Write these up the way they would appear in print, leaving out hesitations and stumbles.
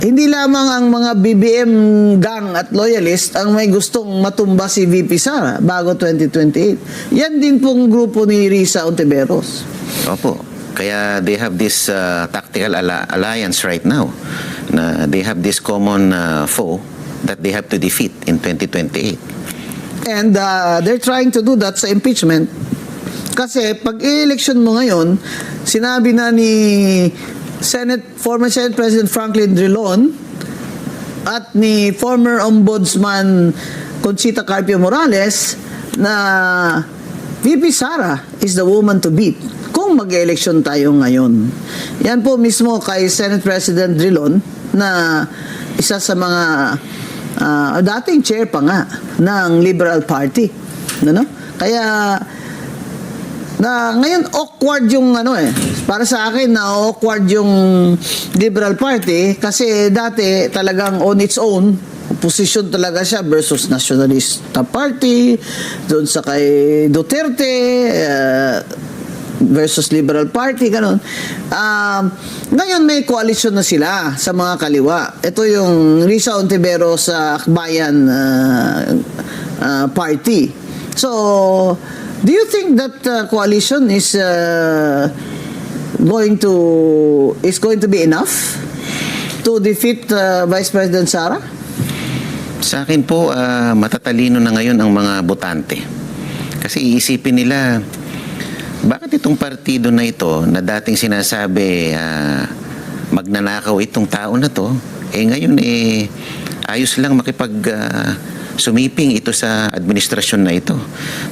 Hindi lamang ang mga BBM gang at loyalist ang may gustong matumba si VP Sara bago 2028. Yan din pong grupo ni Risa Ontiveros. Opo. Kaya they have this tactical alliance right now. Na they have this common foe that they have to defeat in 2028. And they're trying to do that sa impeachment. Kasi pag i-election mo ngayon, sinabi na ni former Senate President Franklin Drilon at ni former Ombudsman Conchita Carpio Morales na VP Sara is the woman to beat kung mag-election tayo ngayon. Yan po mismo kay Senate President Drilon na isa sa mga dating chair pa nga ng Liberal Party. Ano? Kaya ngayon awkward yung para sa akin na awkward yung Liberal Party kasi dati talagang on its own position talaga siya versus Nationalista Party doon sa kay Duterte versus Liberal Party, ganun. Ngayon may koalisyon na sila sa mga kaliwa. Ito yung Risa Ontiveros sa Akbayan Party. So, do you think that coalition is going to be enough to defeat Vice President Sara? Sa akin po, matatalino na ngayon ang mga botante. Kasi iisipin nila, bakit itong partido na ito na dating sinasabi magnanakaw itong tao na to, ngayon ayos lang sumiping ito sa administrasyon na ito.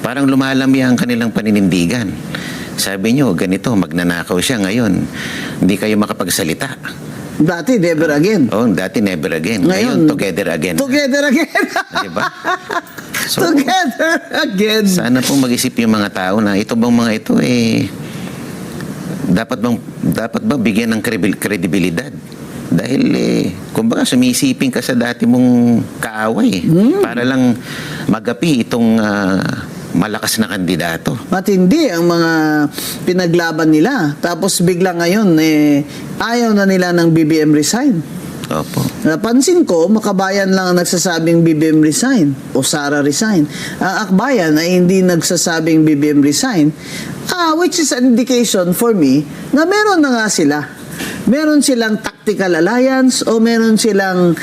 Parang lumalami ang kanilang paninindigan. Sabi nyo, ganito, magnanakaw siya ngayon. Hindi kayo makapagsalita. Dati, never again. Oh, dati never again. Ngayon together again. Together again. Diba? So, together again. Sana pong mag-isip yung mga tao na ito bang mga ito dapat ba bigyan ng kredibilidad? Dahil kumbaga sumisiping ka sa dati mong kaaway para lang magapi itong malakas na kandidato. Matindi ang mga pinaglaban nila. Tapos bigla ngayon ayaw na nila ng BBM resign. Opo. Napansin ko, makabayan lang ang nagsasabing BBM resign o Sara resign. Ang Akbayan ay hindi nagsasabing BBM resign, which is an indication for me na meron na nga sila. Meron silang tactical alliance o meron silang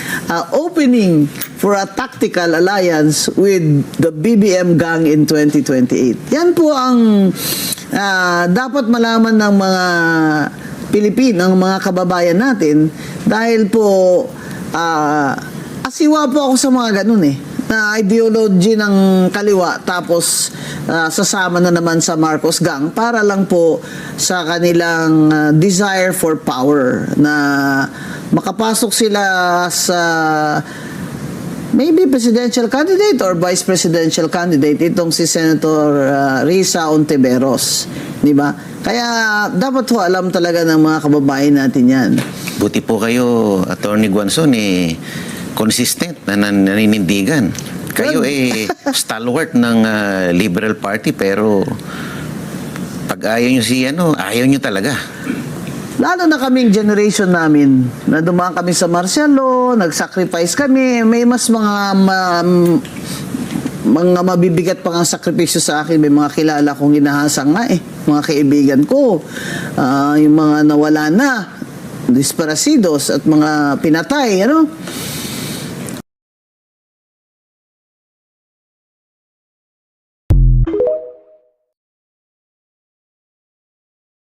opening for a tactical alliance with the BBM gang in 2028. Yan po ang dapat malaman ng mga Pilipino, ng mga kababayan natin dahil po asiwa po ako sa mga ganun na ideology ng kaliwa tapos sasama na naman sa Marcos gang para lang po sa kanilang desire for power na makapasok sila sa maybe presidential candidate or vice presidential candidate itong si Senator Risa Ontiveros, di ba? Kaya dapat ho alam talaga ng mga kababayan natin yan. Buti po kayo, Attorney Guanzon, consistent na naninindigan. Kayo stalwart ng Liberal Party pero pag ayaw nyo ayaw nyo talaga. Lalo na kaming generation namin na dumaan kami sa martial law, nag-sacrifice kami, may mas mga mabibigat pang ang sakripisyo sa akin. May mga kilala kong ginahasang nga mga kaibigan ko, yung mga nawala na, disparasidos at mga pinatay,